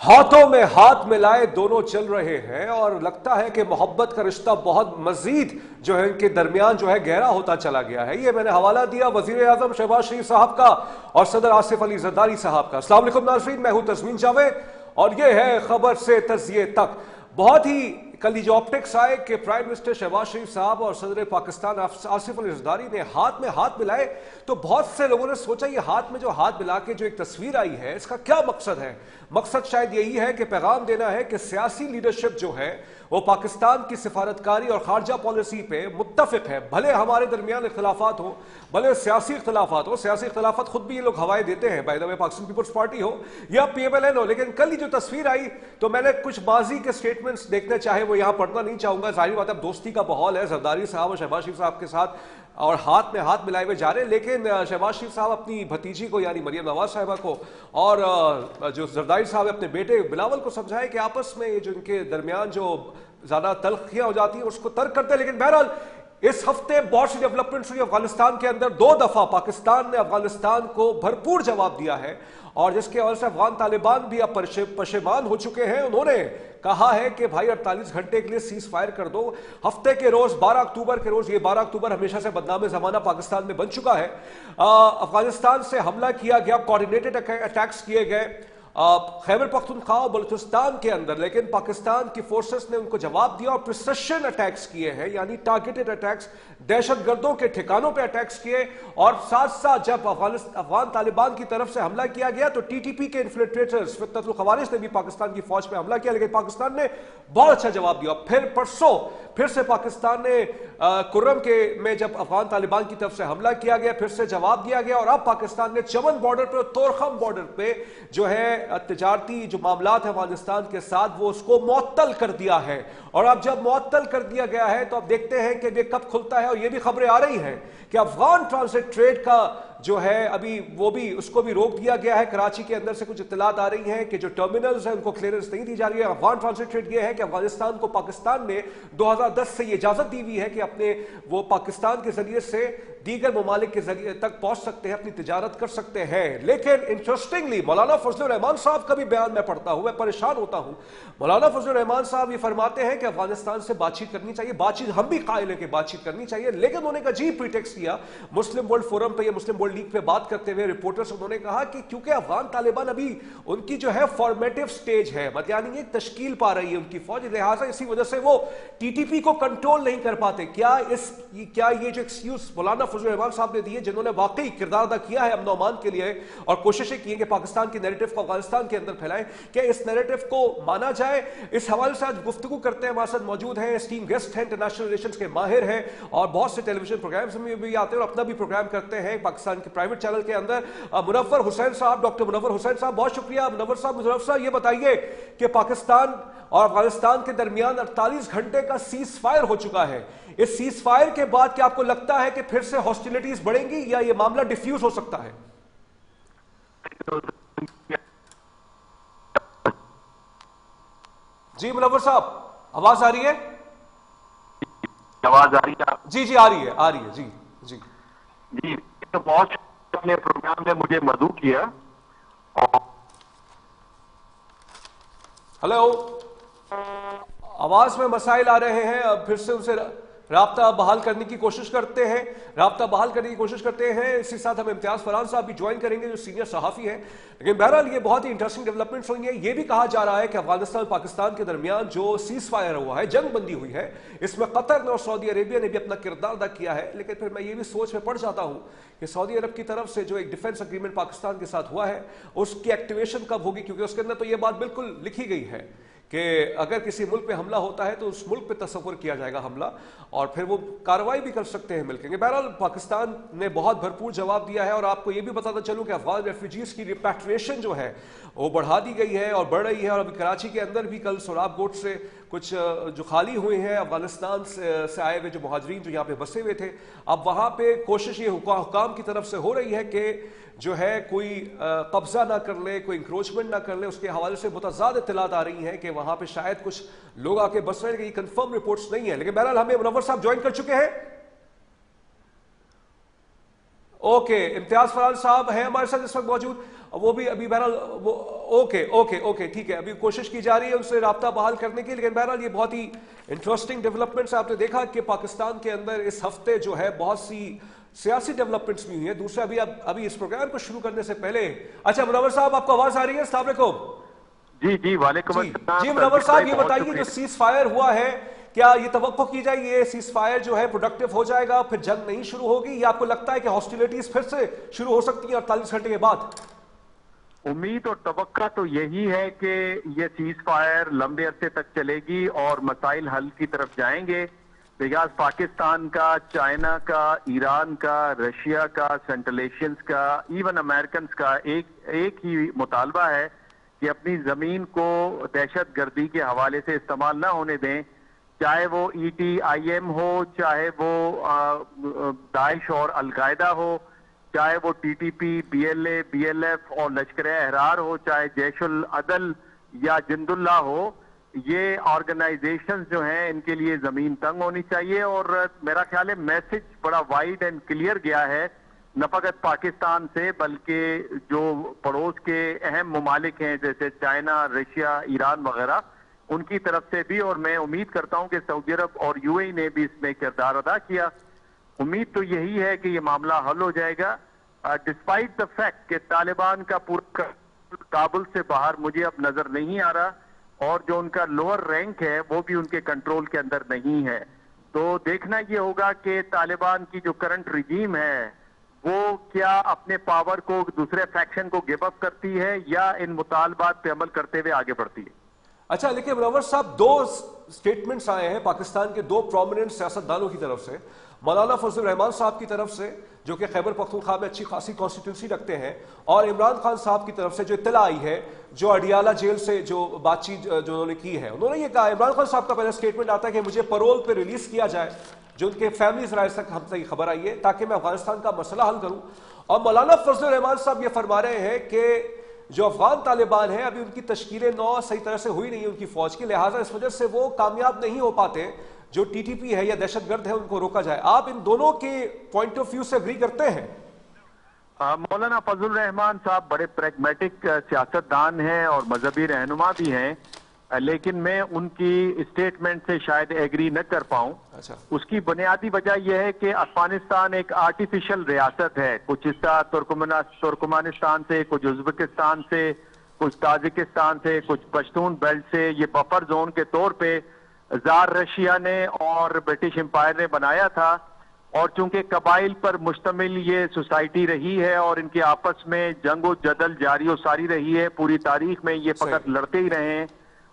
ہاتھوں میں ہاتھ ملائے دونوں چل رہے ہیں اور لگتا ہے کہ محبت کا رشتہ بہت مزید جو ہے ان کے درمیان جو ہے گہرا ہوتا چلا گیا ہے. یہ میں نے حوالہ دیا وزیر اعظم شہباز شریف صاحب کا اور صدر آصف علی زرداری صاحب کا. السلام علیکم ناظرین, میں ہوں تسمین جاوید اور یہ ہے خبر سے تجزیے تک. بہت ہی کل جو آپٹکس آئے کہ پرائم منسٹر شہباز شریف صاحب اور صدر پاکستان آصف علی زرداری نے ہاتھ میں ہاتھ ملائے, تو بہت سے لوگوں نے سوچا یہ ہاتھ میں جو ہاتھ ملا کے جو ایک تصویر آئی ہے اس کا کیا مقصد ہے. مقصد شاید یہی ہے کہ پیغام دینا ہے کہ سیاسی لیڈرشپ جو ہے وہ پاکستان کی سفارتکاری اور خارجہ پالیسی پہ متفق ہے. بھلے ہمارے درمیان اختلافات ہوں, بھلے سیاسی اختلافات ہو, سیاسی اختلافات خود بھی یہ لوگ ہوائے دیتے ہیں, by the way Pakistan Peoples Party ہو یا پی ایم ایل این ہو, لیکن کل ہی جو تصویر آئی تو میں نے کچھ ماضی کے سٹیٹمنٹس دیکھنے چاہے, وہ یہاں پڑھنا نہیں چاہوں گا. ظاہر بات ہے دوستی کا ماحول ہے زرداری صاحب اور شہباز شریف صاحب کے ساتھ اور ہاتھ میں ہاتھ ملائے ہوئے جا رہے ہیں, لیکن شہباز شریف صاحب اپنی بھتیجی کو یعنی مریم نواز صاحبہ کو اور جو زرداری صاحب اپنے بیٹے بلاول کو سمجھائے کہ آپس میں جو ان کے درمیان جو زیادہ تلخیاں ہو جاتی ہیں اس کو ترک کرتے ہیں. لیکن بہرحال اس ہفتے بہت سی ڈیولپمنٹس ہوئی افغانستان کے اندر. 2 دفعہ پاکستان نے افغانستان کو بھرپور جواب دیا ہے اور جس کے وجہ سے افغان طالبان بھی اب پشیمان ہو چکے ہیں. انہوں نے کہا ہے کہ بھائی 48 گھنٹے کے لیے سیز فائر کر دو. ہفتے کے روز 12 اکتوبر کے روز, یہ 12 اکتوبر ہمیشہ سے بدنام زمانہ پاکستان میں بن چکا ہے, افغانستان سے حملہ کیا گیا, کوارڈینیٹڈ اٹیکس کیے گئے خیبر پختونخوا اور بلوچستان کے اندر, لیکن پاکستان کی فورسز نے ان کو جواب دیا اور پریسیشن اٹیکس کیے ہیں, یعنی ٹارگیٹڈ اٹیکس, دہشت گردوں کے ٹھکانوں پہ اٹیکس کیے. اور ساتھ ساتھ جب افغان طالبان کی طرف سے حملہ کیا گیا تو ٹی ٹی پی کے انفلٹریٹرز فتنۃ الخوارج نے بھی پاکستان کی فوج پہ حملہ کیا, لیکن پاکستان نے بہت اچھا جواب دیا. پھر پرسوں پھر سے پاکستان نے کرم کے میں جب افغان طالبان کی طرف سے حملہ کیا گیا پھر سے جواب دیا گیا, اور اب پاکستان نے چمن بارڈر پہ اور تورخم بارڈر پہ جو ہے تجارتی جو معاملات ہیں افغانستان کے ساتھ وہ اس کو معطل کر دیا ہے. اور اب جب معطل کر دیا گیا ہے تو اب دیکھتے ہیں کہ یہ کب کھلتا ہے. اور یہ بھی خبریں آ رہی ہیں کہ افغان ٹرانزٹ ٹریڈ کا جو ہے ابھی وہ بھی اس کو بھی روک دیا گیا ہے. کراچی کے اندر سے کچھ اطلاعات آ رہی ہیں کہ جو ٹرمینلز ہیں ان کو کلیئرنس نہیں دی جا رہی ہے. افغان ٹرانزٹ ٹریڈ یہ ہے کہ افغانستان کو پاکستان نے 2010 سے یہ اجازت دی ہوئی ہے کہ اپنے وہ پاکستان کے ذریعے سے دیگر ممالک کے ذریعے تک پہنچ سکتے ہیں, اپنی تجارت کر سکتے ہیں. لیکن انٹرسٹنگلی مولانا فضل الرحمان صاحب کا بھی بیان میں پڑھتا ہوں, میں پریشان ہوتا ہوں. مولانا فضل الرحمان صاحب یہ فرماتے ہیں کہ افغانستان سے بات چیت کرنی چاہیے, بات چیت ہم بھی قائل ہیں کہ بات چیت کرنی چاہیے, لیکن انہوں نے ایک عجیب پریٹیکسٹ کیا مسلم ورلڈ فورم پہ یا مسلم ورلڈ لیگ پہ بات کرتے ہوئے رپورٹرز, انہوں نے کہا کہ کیونکہ افغان طالبان ابھی ان کی جو ہے فارمیٹیو سٹیج ہے, یعنی ایک تشکیل پا رہی ہے ان کی فوج, لہٰذا اسی وجہ سے وہ ٹی ٹی پی کو کنٹرول نہیں کر پاتے. کیا یہ جو ایکسکیوز مولانا فضل الرحمان صاحب نے دیے, جنہوں نے واقعی کردار ادا کیا ہے امن و امان کے لیے اور کوششیں کی ہیں کہ پاکستان کی نیریٹو کو افغانستان کے اندر پھیلائیں, کہ اس نیریٹو کو مانا جائے؟ اس حوالے سے آج گفتگو کرتے ہیں. ہمارے ساتھ موجود ہیں اسٹیم گیسٹ ہیں, انٹرنیشنل ریلیشنز کے ماہر ہیں اور بہت سے ٹیلی ویژن پروگرامز میں بھی آتے ہیں اور اپنا بھی پروگرام کرتے ہیں پاکستان کے پرائیویٹ چینل کے اندر. منور حسین صاحب, ڈاکٹر منور حسین صاحب, بہت شکریہ. منور صاحب یہ بتائیے کہ پاکستان اور افغانستان کے درمیان 48 گھنٹے کا سیز فائر ہو چکا ہے. اس سیز فائر کے بعد کیا آپ کو لگتا ہے کہ پھر سے ہاسٹیلٹیز بڑھیں گی یا یہ معاملہ ڈیفیوز ہو سکتا ہے؟ جی منور صاحب آواز آ رہی ہے؟ آواز آ رہی ہے؟ جی آ رہی ہے. جی بہت اپنے پروگرام میں مجھے مدعو کیا. ہلو, آواز میں مسائل آ رہے ہیں, اب پھر سے ان سے رابطہ بحال کرنے کی کوشش کرتے ہیں. اسی ساتھ ہم امتیاز فرحان صاحب بھی جوائن کریں گے جو سینئر صحافی ہیں. لیکن بہرحال یہ بہت ہی انٹرسٹنگ ڈیولپمنٹس ہوئی ہیں. یہ بھی کہا جا رہا ہے کہ افغانستان پاکستان کے درمیان جو سیز فائر ہوا ہے, جنگ بندی ہوئی ہے, اس میں قطر نے اور سعودی عربیہ نے بھی اپنا کردار ادا کیا ہے. لیکن پھر میں یہ بھی سوچ میں پڑ جاتا ہوں کہ سعودی عرب کی طرف سے جو ایک ڈیفنس اگریمنٹ پاکستان کے ساتھ ہوا ہے اس کی ایکٹیویشن کب ہوگی, کیونکہ اس کے اندر تو یہ بات بالکل لکھی گئی ہے کہ اگر کسی ملک پہ حملہ ہوتا ہے تو اس ملک پہ تصور کیا جائے گا حملہ, اور پھر وہ کارروائی بھی کر سکتے ہیں مل کے. بہرحال پاکستان نے بہت بھرپور جواب دیا ہے. اور آپ کو یہ بھی بتاتا چلوں کہ افغان ریفیوجیز کی ریپیٹریشن جو ہے وہ بڑھا دی گئی ہے اور بڑھ رہی ہے. اور ابھی کراچی کے اندر بھی کل سوراب گوٹ سے کچھ جو خالی ہوئے ہیں افغانستان سے آئے ہوئے جو مہاجرین جو یہاں پہ بسے ہوئے تھے, اب وہاں پہ کوشش یہ حکام کی طرف سے ہو رہی ہے کہ جو ہے کوئی قبضہ نہ کر لے, کوئی انکروچمنٹ نہ کر لے. اس کے حوالے سے متضاد اطلاعات آ رہی ہیں کہ وہاں پہ شاید کچھ لوگ آ کے بس رہے ہیں, یہ کنفرم رپورٹس نہیں ہیں. لیکن بہرحال ہمیں منور صاحب جوائن کر چکے ہیں. ओके, इम्तियाज फरहान साहब हैं हमारे साथ इस वक्त मौजूद, वो भी अभी बहरहाल वो ओके ठीक है, अभी कोशिश की जा रही है उनसे राब्ता बहाल करने की, लेकिन बहरहाल ये बहुत ही इंटरेस्टिंग डेवलपमेंट्स आपने देखा कि पाकिस्तान के अंदर इस हफ्ते जो है बहुत सी सियासी डेवलपमेंट्स भी हुई है। दूसरा अभी इस प्रोग्राम को शुरू करने से पहले, अच्छा मुनव्वर साहब आपको आवाज आ रही है? अस्सलाम वालेकुम। जी वालेकुम अस्सलाम। जी मुनव्वर साहब ये बताइए, जो सीज फायर हुआ है, क्या ये तवक्को की जाए ये सीज फायर जो है प्रोडक्टिव हो जाएगा, फिर जंग नहीं शुरू होगी, या आपको लगता है कि हॉस्टिलिटीज फिर से शुरू हो सकती है 48 घंटे के बाद? उम्मीद और तवक्का तो यही है कि ये सीज फायर लंबे अरसे तक चलेगी और मसाइल हल की तरफ जाएंगे। बिकॉज पाकिस्तान का, चाइना का, ईरान का, रशिया का, सेंट्रल एशियंस का, इवन अमेरिकन का एक ही मुतालबा है कि अपनी जमीन को दहशत गर्दी के हवाले से इस्तेमाल ना होने दें, चाहे वो ETIM हो, चाहे वो दाइश और अलकायदा हो, चाहे वो TTP, BLA, BLF और लश्कर अहरार हो, चाहे जैशुल अदल या जिंदुल्ला हो। ये ऑर्गेनाइजेशंस जो हैं इनके लिए जमीन तंग होनी चाहिए। और मेरा ख्याल है मैसेज बड़ा वाइड एंड क्लियर गया है, न फकत पाकिस्तान से बल्कि जो पड़ोस के अहम ममालिक हैं जैसे चाइना, रशिया, ईरान वगैरह, उनकी तरफ से भी। और मैं उम्मीद करता हूं कि सऊदी अरब और UAE ने भी इसमें किरदार अदा किया। उम्मीद तो यही है कि ये मामला हल हो जाएगा, डिस्पाइट द फैक्ट कि तालिबान का पूरा काबुल से बाहर मुझे अब नजर नहीं आ रहा, और जो उनका लोअर रैंक है वो भी उनके कंट्रोल के अंदर नहीं है। तो देखना ये होगा कि तालिबान की जो करंट रिजीम है वो क्या अपने पावर को दूसरे फैक्शन को गिव अप करती है या इन मुतालबात पे अमल करते हुए आगे बढ़ती है। अच्छा, लेकिन मुनव्वर साहब दो स्टेटमेंट्स आए हैं पाकिस्तान के दो प्रोमिनेंट सियासतदानों की तरफ से, मौलाना फजल रहमान साहब की तरफ से जो कि खैबर पख्तूनख्वा में अच्छी खासी कॉन्स्टिट्यूंसी रखते हैं, और इमरान खान साहब की तरफ से जो इत्तला आई है जो अडियाला जेल से जो बातचीत जो उन्होंने की है, उन्होंने ये कहा, इमरान खान साहब का पहला स्टेटमेंट आता है कि मुझे पैरोल पे रिलीज किया जाए, जो उनके फैमिली राइज तक हम तक खबर आई है, ताकि मैं अफगानिस्तान का मसला हल करूं। और मौलाना फजल रहमान साहब ये फरमा रहे हैं कि जो अफगान तालिबान है अभी उनकी तश्कील नौ सही तरह से हुई नहीं है उनकी फौज की, लिहाजा इस वजह से वो कामयाब नहीं हो पाते जो TTP है या दहशतगर्द है उनको रोका जाए। आप इन दोनों के पॉइंट ऑफ व्यू से एग्री करते हैं? मौलाना फजल रहमान साहब बड़े प्रैग्मेटिक सियासतदान हैं और मजहबी रहनुमा भी हैं, लेकिन मैं उनकी स्टेटमेंट से शायद एग्री न कर पाऊं। अच्छा। उसकी बुनियादी वजह यह है कि अफगानिस्तान एक आर्टिफिशियल रियासत है, कुछ हिस्सा तुर्कमानिस्तान से, कुछ उज्बेकिस्तान से, कुछ ताजिकिस्तान से, कुछ पश्तून बेल्ट से। ये बफर जोन के तौर पे जार रशिया ने और ब्रिटिश एम्पायर ने बनाया था, और चूंकि कबाइल पर मुश्तमिल ये सोसाइटी रही है और इनके आपस में जंगो जदल जारी और सारी रही है, पूरी तारीख में ये फकत लड़ते ही रहे हैं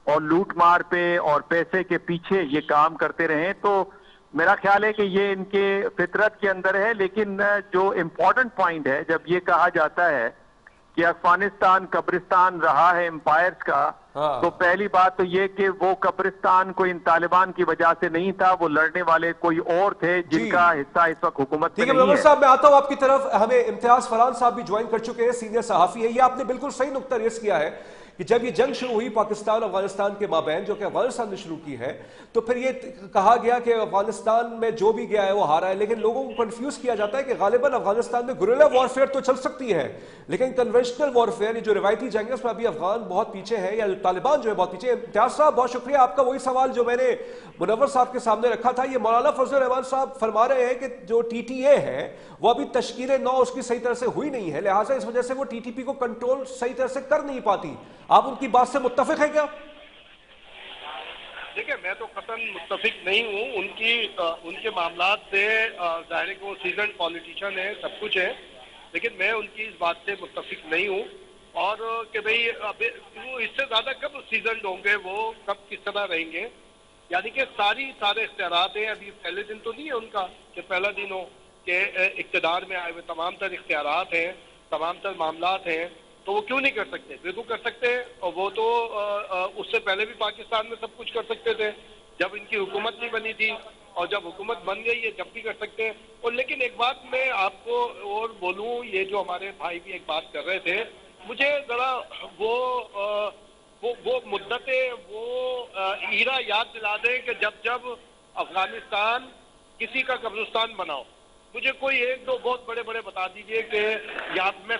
और लूट मार पे और पैसे के पीछे ये काम करते रहे। तो मेरा ख्याल है कि ये इनके फितरत के अंदर है। लेकिन जो इम्पोर्टेंट पॉइंट है, जब ये कहा जाता है कि अफगानिस्तान कब्रिस्तान रहा है एम्पायर्स का, तो पहली बात तो ये कि वो कब्रिस्तान कोई इन तालिबान की वजह से नहीं था, वो लड़ने वाले कोई और थे जिनका हिस्सा इस वक्त हुकूमत में नहीं है। साहब मैं आता हूं आपकी तरफ, हमें इम्तियाज फरहान साहब भी ज्वाइन कर चुके हैं, सीनियर सहाफी है। ये आपने बिल्कुल सही नुक्ता रेस किया है कि जब ये जंग शुरू हुई पाकिस्तान अफगानिस्तान के माबैन, जो कि अफगानिस्तान ने शुरू की है, तो फिर ये कहा गया कि अफगानिस्तान में जो भी गया है वो हारा है, लेकिन लोगों को कंफ्यूज किया जाता है कि गालिबन अफगानिस्तान में गुरिल्ला वॉरफेयर तो चल सकती है, लेकिन कन्वेंशनल वॉरफेयर जो रिवायती जंग है उसमें अभी अफगान बहुत पीछे है, या तालिबान जो है बहुत पीछे है। इम्तियाज साहब बहुत शुक्रिया आपका। वही सवाल जो मैंने मुनव्वर साहब के सामने रखा था, ये मौलाना फजल रहमान साहब फरमा रहे हैं कि जो TTA है वो अभी तश्कील नौ उसकी सही तरह से हुई नहीं है, लिहाजा इस वजह से वो TTP को कंट्रोल सही तरह से कर नहीं पाती। आप उनकी बात से मुत्तफिक है क्या? देखिए, मैं तो कतन मुत्तफिक नहीं हूँ उनके मामलात से। जाहिर है कि वो सीजन पॉलिटिशियन है, सब कुछ है, लेकिन मैं उनकी इस बात से मुत्तफिक नहीं हूँ। और कि भाई अब वो इससे ज्यादा कब सीजन होंगे, वो कब किस तरह रहेंगे, यानी कि सारे इख्तियारात हैं। अभी पहले दिन तो नहीं है उनका कि पहला दिन हो कि इक़्तिदार में आए हुए तमाम तर इख्तियारात हैं, तमाम तर मामलात हैं, तो वो क्यों नहीं कर सकते? बिल्कुल कर सकते हैं। और वो तो उससे पहले भी पाकिस्तान में सब कुछ कर सकते थे जब इनकी हुकूमत नहीं बनी थी, और जब हुकूमत बन गई है जब भी कर सकते हैं। और लेकिन एक बात मैं आपको और बोलूं, ये जो हमारे भाई भी एक बात कर रहे थे, मुझे जरा वो मुद्दतें, वो ईरा याद दिला दें कि जब अफगानिस्तान किसी का कब्रिस्तान बनाओ, मुझे कोई एक दो बहुत बड़े बड़े बता दीजिए कि मैं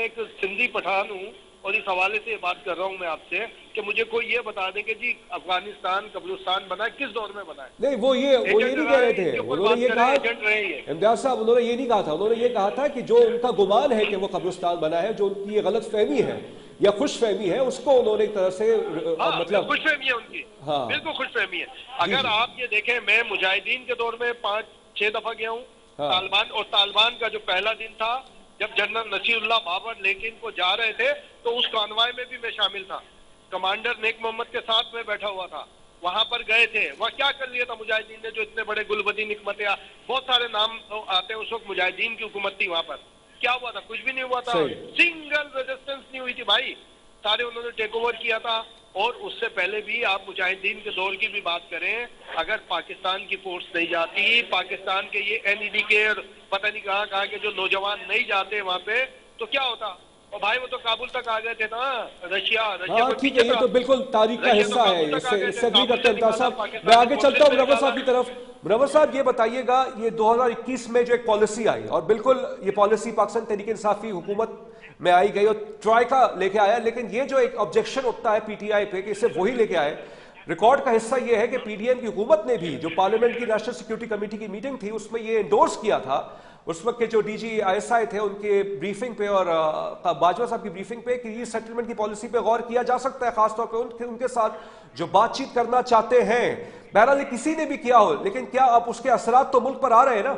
एक सिंधी पठान हूँ और इस हवाले से बात कर रहा हूँ मैं आपसे कि मुझे कोई ये बता दे कि जी अफगानिस्तान कब्रिस्तान बना है, किस दौर में बना है? नहीं, वो ये नहीं कह रहे थे। उन्होंने ये कहा, इम्तियाज साहब, उन्होंने ये नहीं कहा था। उन्होंने ये कहा था कि जो उनका गुमान है कि वो कब्रिस्तान बना है, जो उनकी ये गलत फहमी है या खुश फहमी है, उसको उन्होंने एक तरह से मतलब खुश फहमी है उनकी। हाँ, बिल्कुल खुश फहमी है। अगर आप ये देखें, मैं मुजाहिदीन के दौर में 5-6 दफा गया हूँ। तालिबान का जो पहला दिन था, जब जनरल नसीरुल्लाह बाबर लेके इनको जा रहे थे, तो उस कॉन्वॉय में भी मैं शामिल था। कमांडर नेक मोहम्मद के साथ में बैठा हुआ था। वहां पर गए थे। वह क्या कर लिया था मुजाहिदीन ने, जो इतने बड़े गुलबदी निकमत, बहुत सारे नाम आते हैं, उस वक्त मुजाहिदीन की हुकूमत थी वहां पर। क्या हुआ था? कुछ भी नहीं हुआ था। सिंगल रेजिस्टेंस नहीं हुई थी भाई। सारे उन्होंने टेक ओवर किया था। और उससे पहले भी आप मुजाहिदीन के दौर की भी बात करें, अगर पाकिस्तान की फोर्स नहीं जाती, पाकिस्तान के ये NED के पता नहीं कहाँ के जो नौजवान नहीं जाते वहां पे, तो क्या होता? और भाई वो तो काबुल तक आ गए थे ना, रशिया हाँ, ठीक है, ये तो बिल्कुल तारीख का हिस्सा है। इससे भी डॉक्टर इम्तियाज साहब, मैं आगे चलता हूँ मुनव्वर साहब की तरफ। मुनव्वर साहब, ये बताइएगा, ये 2021 में जो एक पॉलिसी आई, और बिल्कुल ये पॉलिसी पाकिस्तान तहरीक इंसाफी हुकूमत में आई गई और ट्राइका लेके आया, लेकिन ये जो एक ऑब्जेक्शन उठता है PTI पे कि इसे वही लेके आए। रिकॉर्ड का हिस्सा ये है कि PDM की हुकूमत ने भी, जो पार्लियामेंट की नेशनल सिक्योरिटी कमेटी की मीटिंग थी, उसमें ये एंडोर्स किया था। उस वक्त के जो DG ISI थे, उनके ब्रीफिंग पे और बाजवा साहब की ब्रीफिंग पे, कि ये सेटलमेंट की पॉलिसी पे गौर किया जा सकता है, खासतौर पे उनके साथ जो बातचीत करना चाहते हैं। बहरहाल किसी ने भी किया हो, लेकिन क्या अब उसके असरात तो मुल्क पर आ रहे हैं ना?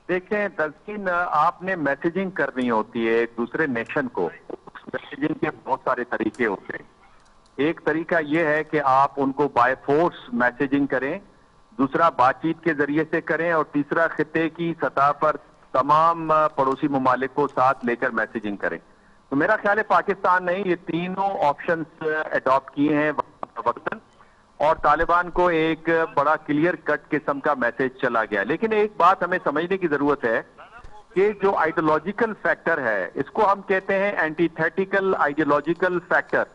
देखें तस्कीन, आपने मैसेजिंग करनी होती है एक दूसरे नेशन को। मैसेजिंग के बहुत सारे तरीके होते हैं। एक तरीका यह है कि आप उनको बाय फोर्स मैसेजिंग करें, दूसरा बातचीत के जरिए से करें, और तीसरा खिते की सतह पर तमाम पड़ोसी ममालिक को साथ लेकर मैसेजिंग करें। तो मेरा ख्याल है पाकिस्तान ने ये तीनों ऑप्शंस अडॉप्ट किए हैं वक्तन, और तालिबान को एक बड़ा क्लियर कट किस्म का मैसेज चला गया। लेकिन एक बात हमें समझने की जरूरत है कि जो आइडियोलॉजिकल फैक्टर है, इसको हम कहते हैं एंटीथेटिकल आइडियोलॉजिकल फैक्टर।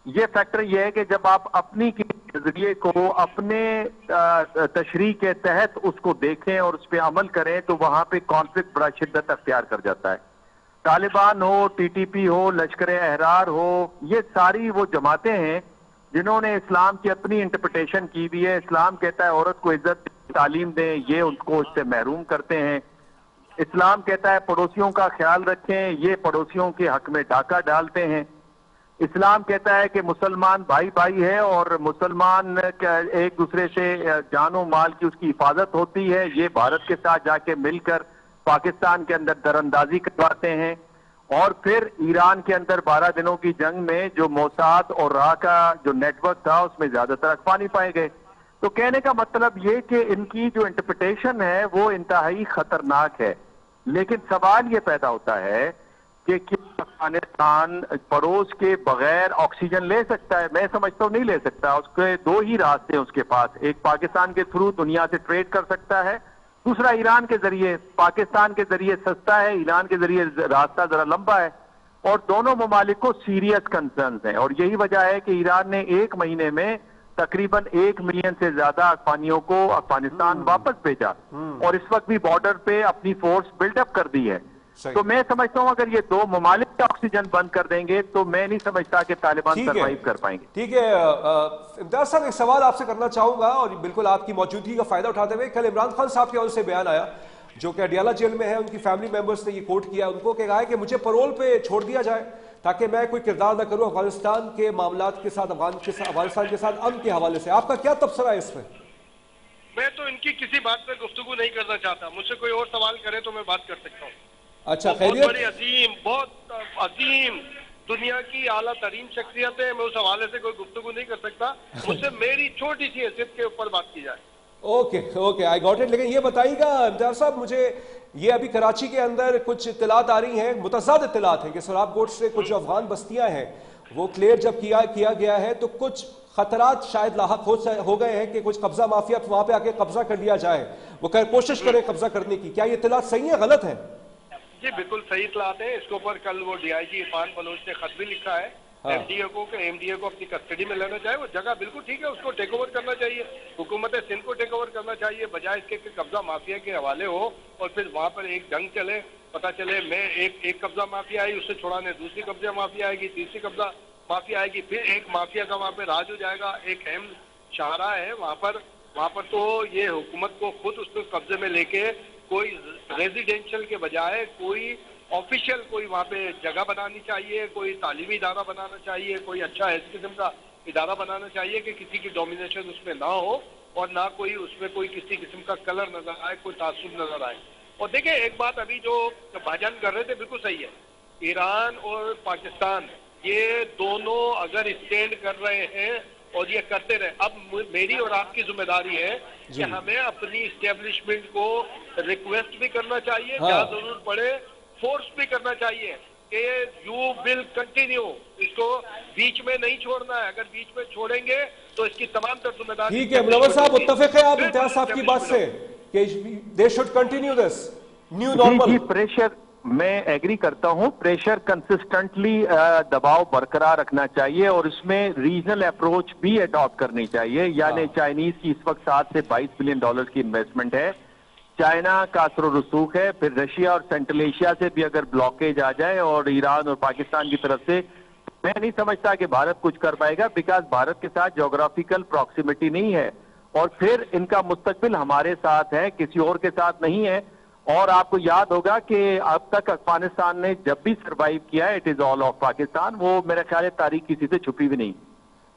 ये फैक्टर ये है कि जब आप अपनी के नजरिए को अपने तशरीह के तहत उसको देखें और उस पर अमल करें, तो वहां पे कॉन्फ्लिक्ट बड़ा शिद्दत अख्तियार कर जाता है। तालिबान हो, TTP हो, लश्कर अहरार हो, ये सारी वो जमातें हैं जिन्होंने इस्लाम की अपनी इंटरप्रिटेशन की भी है। इस्लाम कहता है औरत को इज्जत तालीम दें, ये उनको उससे महरूम करते हैं। इस्लाम कहता है पड़ोसियों का ख्याल रखें, ये पड़ोसियों के हक में डाका डालते हैं। इस्लाम कहता है कि मुसलमान भाई भाई है और मुसलमान एक दूसरे से जानो माल की उसकी हिफाजत होती है, ये भारत के साथ जाके मिलकर पाकिस्तान के अंदर दरअंदाजी करवाते हैं। और फिर ईरान के अंदर 12 दिनों की जंग में जो मोसाद और राह का जो नेटवर्क था, उसमें ज्यादातर अखबानी पाए गए। तो कहने का मतलब ये कि इनकी जो इंटरप्रिटेशन है वो इंतहाई खतरनाक है। लेकिन सवाल ये पैदा होता है कि क्या अफगानिस्तान पड़ोस के बगैर ऑक्सीजन ले सकता है? मैं समझता हूँ नहीं ले सकता। उसके दो ही रास्ते हैं उसके पास, एक पाकिस्तान के थ्रू दुनिया से ट्रेड कर सकता है, दूसरा ईरान के जरिए। पाकिस्तान के जरिए सस्ता है, ईरान के जरिए रास्ता जरा लंबा है, और दोनों ममालिक को सीरियस कंसर्न्स हैं। और यही वजह है कि ईरान ने 1 महीने में तकरीबन 1 मिलियन से ज्यादा अफगानियों को अफगानिस्तान वापस भेजा, और इस वक्त भी बॉर्डर पे अपनी फोर्स बिल्डअप कर दी है। तो मैं समझता हूं अगर ये दो ममालिक का ऑक्सीजन बंद कर देंगे तो मैं नहीं समझता कि तालिबान सर्वाइव कर पाएंगे। ठीक है इम्तियाज साहब, एक सवाल आपसे करना चाहूंगा, और बिल्कुल आपकी मौजूदगी का फायदा उठाते हुए, कल इमरान खान साहब के ओर से बयान आया, जो कि अडियाला जेल में है, उनकी फैमिली मेंबर्स ने ये कोट किया, उनको कहा है कि मुझे पैरोल पे छोड़ दिया जाए ताकि मैं कोई किरदार न करूं अफगानिस्तान के मामलात के साथ, अफगानिस्तान के साथ अमन के हवाले से। आपका क्या तबसरा है इसमें? मैं तो इनकी किसी बात पे गुफ्तगू नहीं करना चाहता। मुझसे कोई और सवाल करे तो मैं बात कर सकता हूँ। अच्छा, बहुत बड़ी अजीम, बहुत अजीम दुनिया की आला तरीन शख्सियत है, मैं उस हवाले से कोई गुफ्तगू नहीं कर सकता। मुझसे मेरी छोटी सी हैसियत के ऊपर बात की जाए। Okay, I got it. लेकिन ये बताइएगा इम्तियाज साहब, मुझे ये अभी कराची के अंदर कुछ इत्तलात आ रही हैं, मुतज़ाद इत्तलात हैं कि सराब गोट से कुछ जो अफगान बस्तियां हैं वो क्लियर जब किया गया है तो कुछ खतरात शायद लाहक हो गए हैं कि कुछ कब्जा माफिया वहां पे आके कब्जा कर लिया जाए, वो कोशिश करें कब्जा करने की। क्या ये इत्तलात सही है, गलत है? जी बिल्कुल सही इत्तलात है। इसके ऊपर कल वो DIG इरफान बलोच ने खत भी लिखा है एमडीए को अपनी कस्टडी में लेना चाहिए। वो जगह बिल्कुल ठीक है, उसको टेक ओवर करना चाहिए, हुकूमत सिंध को टेक ओवर करना चाहिए, बजाय इसके कि कब्जा माफिया के हवाले हो और फिर वहां पर एक जंग चले, पता चले मैं एक कब्जा माफिया आई, उससे छुड़ाने दूसरी कब्जा माफिया आएगी, तीसरी कब्जा माफिया आएगी, फिर एक माफिया का वहां पर राज हो जाएगा। एक अहम शाहराह है वहां पर तो ये हुकूमत को खुद उसको कब्जे में लेके कोई रेजिडेंशियल के बजाय कोई ऑफिशियल कोई वहाँ पे जगह बनानी चाहिए, कोई तालीमी इदारा बनाना चाहिए, कोई अच्छा इस किस्म का इदारा बनाना चाहिए कि किसी की डोमिनेशन उसमें ना हो और ना कोई उसमें कोई किसी किस्म का कलर नजर आए, कोई तासुब नजर आए। और देखिए एक बात अभी जो भाईजान कर रहे थे बिल्कुल सही है, ईरान और पाकिस्तान ये दोनों अगर स्टैंड कर रहे हैं और ये करते रहे, अब मेरी और आपकी जिम्मेदारी है कि हमें अपनी इस्टेब्लिशमेंट को रिक्वेस्ट भी करना चाहिए, जहाँ जरूरत पड़े फोर्स भी करना चाहिए कि यू विल कंटिन्यू, इसको बीच में नहीं छोड़ना है। अगर बीच में छोड़ेंगे तो इसकी तमाम तर जिम्मेदारी। ठीक है मुनव्वर साहब, मुत्तफिक है आप इम्तियाज साहब की बात से कि they should continue this new normal? Pressure, मैं एग्री करता हूं, प्रेशर कंसिस्टेंटली दबाव बरकरार रखना चाहिए और इसमें रीजनल अप्रोच भी अडॉप्ट करनी चाहिए। यानी चाइनीज की इस वक्त 7 से 22 बिलियन डॉलर की इन्वेस्टमेंट है, चाइना का असर रसूख है, फिर रशिया और सेंट्रल एशिया से भी अगर ब्लॉकेज आ जाए और ईरान और पाकिस्तान की तरफ से, मैं नहीं समझता कि भारत कुछ कर पाएगा, बिकॉज भारत के साथ ज्योग्राफिकल प्रॉक्सिमिटी नहीं है और फिर इनका मुस्तकबिल हमारे साथ है, किसी और के साथ नहीं है। और आपको याद होगा कि अब तक अफगानिस्तान ने जब भी सर्वाइव किया है, it is all of Pakistan, वो मेरे ख्याल है तारीख किसी से छुपी भी नहीं।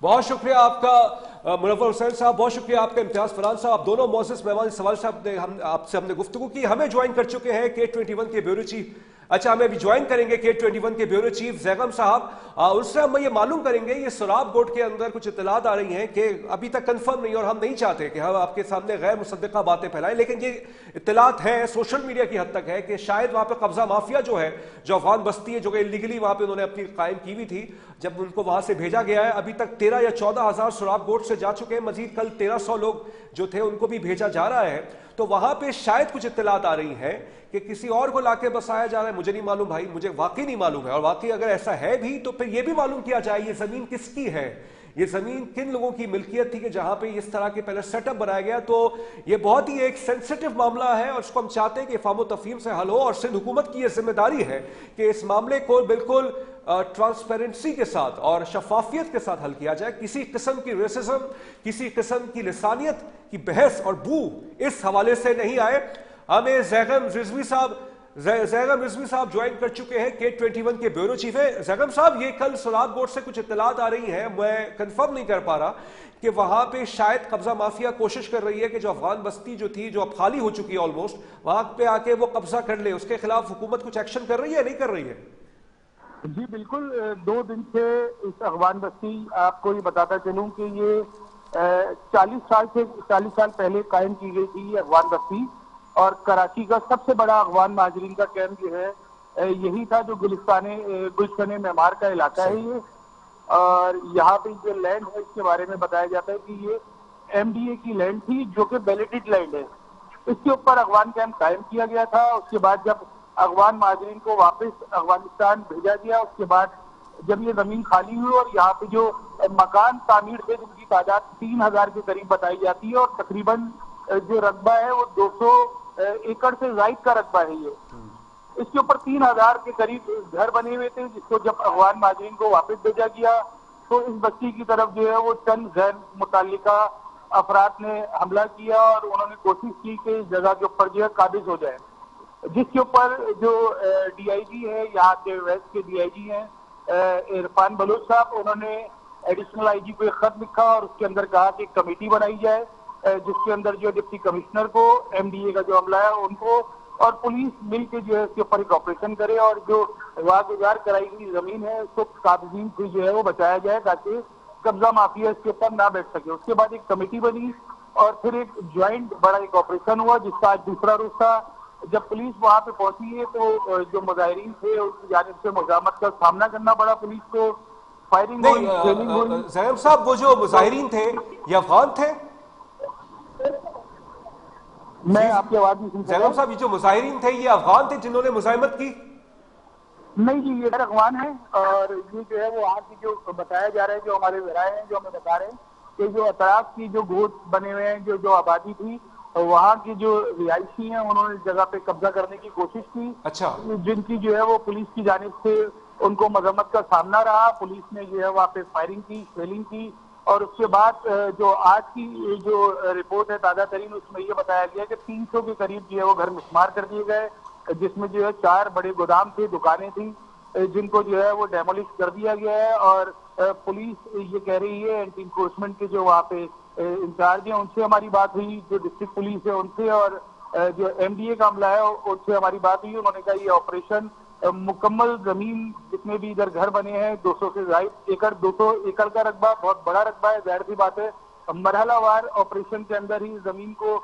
बहुत शुक्रिया आपका मुनव्वर हुसैन साहब, बहुत शुक्रिया आपका इम्तियाज फरहान साहब, आप दोनों मोअज़्ज़ज़ मेहमान। सवाल साहब आपसे हमने गुफ्तगू की, हमें ज्वाइन कर चुके हैं K21 के ब्यूरो चीफ, अच्छा हमें अभी ज्वाइन करेंगे K21 के ब्यूरो चीफ जैगम साहब। उससे हम ये मालूम करेंगे, ये सोराब गोट के अंदर कुछ इत्तलात आ रही हैं कि अभी तक कंफर्म नहीं, और हम नहीं चाहते कि हम आपके सामने गैर मुसद्दिक़ा बातें फैलाएं, लेकिन ये इत्तलात है, सोशल मीडिया की हद तक है कि शायद वहां पर कब्जा माफिया जो है, जो अफगान बस्ती है, जो कि इलीगली वहां पर उन्होंने अपनी कायम की हुई थी, जब उनको वहां से भेजा गया है, अभी तक 13 या 14 हजार सोराब गोट से जा चुके हैं, मजीद कल 1300 लोग जो थे उनको भी भेजा जा रहा है। तो वहां पे शायद कुछ इत्तलात आ रही हैं कि किसी और को लाके बसाया जा रहा है, मुझे नहीं मालूम भाई, मुझे वाकई नहीं मालूम है। और वाकई अगर ऐसा है भी तो फिर यह भी मालूम किया जाए ये जमीन किसकी है, ये जमीन किन लोगों की मिल्कियत थी कि जहां पे इस तरह के पहले सेटअप बनाया गया। तो ये बहुत ही एक सेंसिटिव मामला है और इसको हम चाहते हैं कि फाहम तफहीम से हल हो, और सिंध हुकूमत की यह जिम्मेदारी है कि इस मामले को बिल्कुल ट्रांसपेरेंसी के साथ और शफाफियत के साथ हल किया जाए। किसी किस्म की रेसिज्म, किसी किस्म की लिसानियत की बहस और बू इस हवाले से नहीं आए। हमें जैगम रिजवी साहब ज्वाइन कर चुके हैं, K21 के ब्यूरो चीफ है। जैगम साहब, ये कल सोराब गोट से कुछ इत्तलात आ रही हैं, मैं कंफर्म नहीं कर पा रहा कि वहां पे शायद कब्जा माफिया कोशिश कर रही है कि जो अफगान बस्ती जो थी, जो अब खाली हो चुकी है ऑलमोस्ट, वहां पे आके वो कब्जा कर ले, उसके खिलाफ हुकूमत कुछ एक्शन कर रही है, नहीं कर रही है? जी बिल्कुल, 2 दिन से इस अफगान बस्ती, आपको ये बताता चलूं कि ये 40 साल पहले कायम की गई थी ये अफगान बस्ती, और कराची का सबसे बड़ा अफगान महाजरीन का कैंप जो है यही था, जो गुलिस्तान मेमार का इलाका है ये। और यहाँ पे जो लैंड है इसके बारे में बताया जाता है कि ये MDA की लैंड थी, जो कि बेलेटेड लैंड है। इसके ऊपर अफगान कैंप कायम किया गया था। उसके बाद जब अफगान महाजरीन को वापस अफगानिस्तान भेजा गया, उसके बाद जब ये जमीन खाली हुई और यहाँ पे जो मकान तामीर थे जिनकी तादाद 3000 के करीब बताई जाती है, और तकरीबन जो रकबा है वो 200 एकड़ से ज्यादा का रकबा है ये। इसके ऊपर 3000 के करीब घर बने हुए थे, जिसको जब अफगान महाजरीन को वापस भेजा गया तो इस बस्ती की तरफ जो है वो चंद गैर मुताल्लिका अफराद ने हमला किया और उन्होंने कोशिश की कि इस जगह के ऊपर जो है काबिज हो जाए, जिसके ऊपर जो DIG है, यहाँ के वेस्ट के DIG हैं इरफान बलोच साहब, उन्होंने एडिशनल IG को एक खत लिखा और उसके अंदर कहा कि कमेटी बनाई जाए, जिसके अंदर जो डिप्टी कमिश्नर को, MDA का जो अमला है उनको और पुलिस मिल के जो है इसके ऊपर एक ऑपरेशन करे और जो वागुजार कराई गई जमीन है उसको काबिजीन से जो है वो बचाया जाए, ताकि कब्जा माफिया इसके ऊपर ना बैठ सके। उसके बाद एक कमेटी बनी और फिर एक ज्वाइंट बड़ा एक ऑपरेशन हुआ, जिसका आज दूसरा रोज था। जब पुलिस वहां पे पहुंची है तो जो मुजाहिरीन थे उसकी जानिब से मुजामत का सामना करना पड़ा पुलिस को, फायरिंग हुई, ट्रेनिंग हुई। जैगम साहब, वो जो मुजाहिरीन थे ये अफगान थे? मैं आपकी आवाज नहीं सुन सकता। जैगम साहब, ये जो मुजाहिरीन थे ये अफगान थे जिन्होंने मुजाहिमत की? نہیں جی، یہ اغوان ہے، اور یہ جو ہے وہ وہاں کی جو بتایا جا رہا ہے، جو ہمارے ذرائع ہیں جو ہمیں بتا رہے ہیں کہ جو اطراف کی جو گوٹ بنے ہوئے ہیں، جو آبادی تھی، وہاں کی جو رہائشی ہیں انہوں نے اس جگہ پہ قبضہ کرنے کی کوشش کی، اچھا جن کی جو ہے وہ پولیس کی جانب سے ان کو مذمت کا سامنا رہا. پولیس نے جو ہے وہاں پہ فائرنگ کی، شیلنگ کی، اور اس کے بعد جو آج کی جو رپورٹ ہے تازہ ترین، اس میں یہ بتایا گیا کہ 300 کے قریب جو ہے وہ گھر مسمار کر دیے گئے، جس میں جو ہے 4 بڑے گودام تھے، دکانیں تھیں، جن کو جو ہے وہ ڈیمولش کر دیا گیا ہے. اور پولیس یہ کہہ رہی ہے، اینٹی انفورسمنٹ کے جو وہاں پہ انچارج ہیں ان سے ہماری بات ہوئی، جو ڈسٹرکٹ پولیس ہے ان سے، اور جو ایم ڈی اے کا عملہ ہے ان سے ہماری بات ہوئی. انہوں نے کہا یہ آپریشن مکمل زمین جتنے بھی ادھر گھر بنے ہیں 200 سے زائد ایکڑ 200 ایکڑ کا رقبہ بہت بڑا رقبہ ہے، ظاہر سی بات ہے مرحلہ وار آپریشن کے اندر ہی زمین کو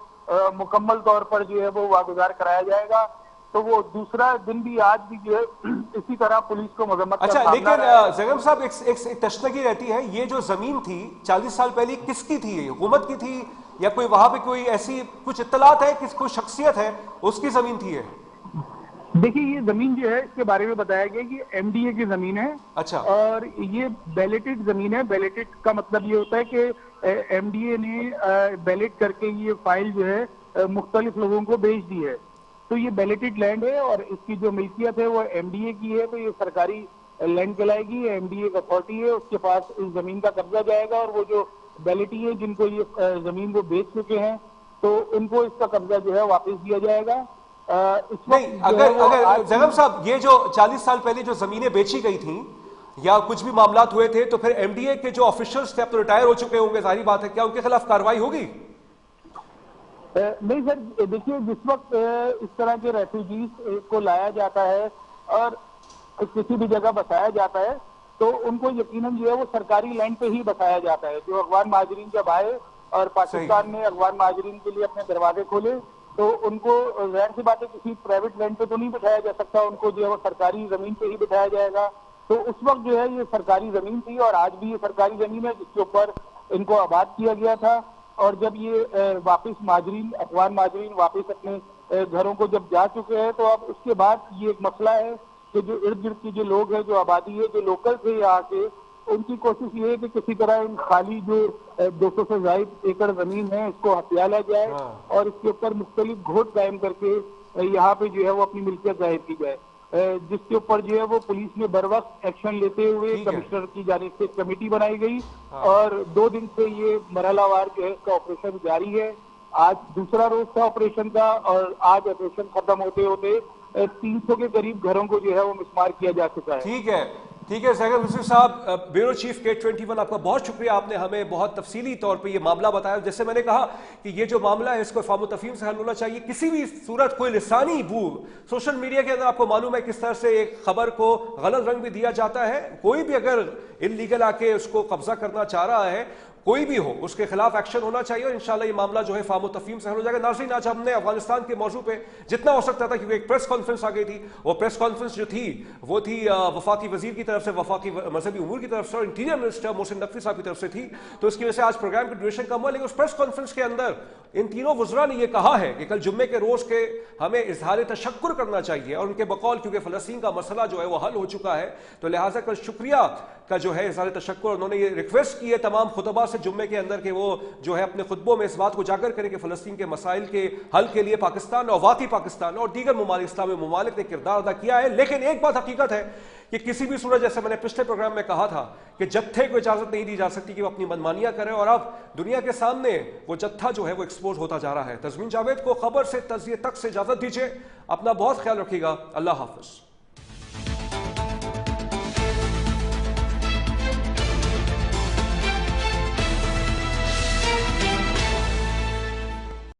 مکمل طور پر جو ہے وہ واگزار کرایا جائے گا. تو وہ دوسرا دن بھی آج بھی جو ہے اسی طرح پولیس کو مذمت کا اچھا، سامنا لیکن رہا ہے. زینب صاحب ایک تشنگی رہتی ہے، یہ جو زمین تھی 40 سال پہلے کس کی تھی؟ حکومت کی تھی یا کوئی وہاں پہ کوئی ایسی کچھ اطلاعات ہے کہ کوئی شخصیت ہے اس کی زمین تھی یہ؟ دیکھیے یہ زمین جو ہے اس کے بارے میں بتایا گیا کہ ایم ڈی اے کی زمین ہے، اچھا، اور یہ بیلیٹڈ زمین ہے. بیلیٹڈ کا مطلب یہ ہوتا ہے کہ ایم ڈی اے نے بیلیٹ کر کے یہ فائل جو ہے مختلف لوگوں کو بیچ دی ہے. تو یہ بیلیٹڈ لینڈ ہے اور اس کی جو ملکیت ہے وہ ایم ڈی اے کی ہے. تو یہ سرکاری لینڈ کہلائے گی، ایم ڈی اے کا اتھارٹی ہے، اس کے پاس اس زمین کا قبضہ جائے گا. اور وہ جو بیلیٹی ہے جن کو یہ زمین کو بیچ چکے ہیں تو ان کو اس کا قبضہ جو ہے واپس دیا جائے گا. نہیں، اگر زینب صاحب یہ جو 40 سال پہلے جو زمینیں بیچی گئی تھیں یا کچھ بھی معاملات ہوئے تھے، تو پھر ایم ڈی اے کے جو آفیشلز تھے اب تو ریٹائر ہو چکے ہوں گے، ظاہری بات ہے، کیا ان کے خلاف کارروائی ہوگی؟ نہیں سر، دیکھیے جس وقت اس طرح کے ریفیوجیز کو لایا جاتا ہے اور کسی بھی جگہ بسایا جاتا ہے تو ان کو یقیناً جو ہے وہ سرکاری لینڈ پہ ہی بسایا جاتا ہے. جو افغان مہاجرین جب آئے اور پاکستان نے افغان مہاجرین کے لیے اپنے دروازے کھولے تو ان کو ظاہر سی بات ہے کسی پرائیویٹ لینڈ پہ تو نہیں بٹھایا جا سکتا، ان کو جو ہے وہ سرکاری زمین پہ ہی بٹھایا جائے گا. تو اس وقت جو ہے یہ سرکاری زمین تھی اور آج بھی یہ سرکاری زمین ہے جس کے اوپر ان کو آباد کیا گیا تھا. اور جب یہ واپس مہاجرین افغان مہاجرین واپس اپنے گھروں کو جب جا چکے ہیں تو اب اس کے بعد یہ ایک مسئلہ ہے کہ جو ارد گرد کی جو لوگ ہیں، جو آبادی ہے، جو لوکل تھے یہاں کے، ان کی کوشش یہ ہے کہ کسی طرح ان خالی جو 200 سے زائد ایکڑ زمین ہے اس کو ہتھیا لیا جائے اور اس کے اوپر مختلف گھوٹ قائم کر کے یہاں پہ جو ہے وہ اپنی ملکیت ظاہر کی جائے، جس کے اوپر جو ہے وہ پولیس نے بر وقت ایکشن لیتے ہوئے کمشنر کی جانب سے کمیٹی بنائی گئی اور 2 دن سے یہ مرحلہ وار جو ہے اس کا آپریشن جاری ہے. آج دوسرا روز تھا آپریشن کا اور آج آپریشن ختم ہوتے ہوتے 300 کے قریب گھروں کو جو ہے وہ مسمار کیا جا چکا ہے. ٹھیک ہے زاہد حسین صاحب، بیورو چیف K21، آپ کا بہت شکریہ، آپ نے ہمیں بہت تفصیلی طور پہ یہ معاملہ بتایا. جیسے میں نے کہا کہ یہ جو معاملہ ہے اس کو فہم و تفہیم سے حل ہونا چاہیے. کسی بھی صورت کوئی لسانی بو سوشل میڈیا کے اندر آپ کو معلوم ہے کس طرح سے ایک خبر کو غلط رنگ بھی دیا جاتا ہے. کوئی بھی اگر انلیگل آ کے اس کو قبضہ کرنا چاہ رہا ہے، کوئی بھی ہو، اس کے خلاف ایکشن ہونا چاہیے اور انشاءاللہ یہ معاملہ جو ہے فہم و تفہیم سے حل ہو جائے گا. ناظرین، آج ہم نے افغانستان کے موضوع پہ جتنا ہو سکتا تھا، کیونکہ ایک پریس کانفرنس آ گئی تھی، وہ پریس کانفرنس جو تھی وہ تھی وفاقی وزیر کی طرف سے، وفاقی مذہبی امور کی طرف سے اور انٹیریئر منسٹر محسن نقوی صاحب کی طرف سے تھی، تو اس کی وجہ سے آج پروگرام کی ڈیوریشن کم ہوا. لیکن اس پریس کانفرنس کے اندر ان تینوں وزراء نے یہ کہا ہے کہ کل جمعے کے روز کے ہمیں اظہار تشکر کرنا چاہیے اور ان کے بقول کیونکہ فلسطین کا مسئلہ جو ہے وہ حل ہو چکا ہے تو لہٰذا کل شکریہ کا جو ہے اظہار تشکر. انہوں نے یہ ریکویسٹ کی ہے تمام خطباء سے جمعے کے اندر کہ وہ جو ہے اپنے خطبوں میں اس بات کو اجاگر کریں کہ فلسطین کے مسائل کے حل کے لیے پاکستان اور واقعی پاکستان اور دیگر ممالک اسلامی ممالک نے کردار ادا کیا ہے. لیکن ایک بات حقیقت ہے کہ کسی بھی صورت، جیسے میں نے پچھلے پروگرام میں کہا تھا کہ جتھے کو اجازت نہیں دی جا سکتی کہ وہ اپنی منمانیاں کریں، اور اب دنیا کے سامنے وہ جتھا جو ہے وہ ایکسپوز ہوتا جا رہا ہے. تزمین جاوید کو خبر سے تجزیے تک سے اجازت دیجیے. اپنا بہت خیال رکھیے گا. اللہ حافظ.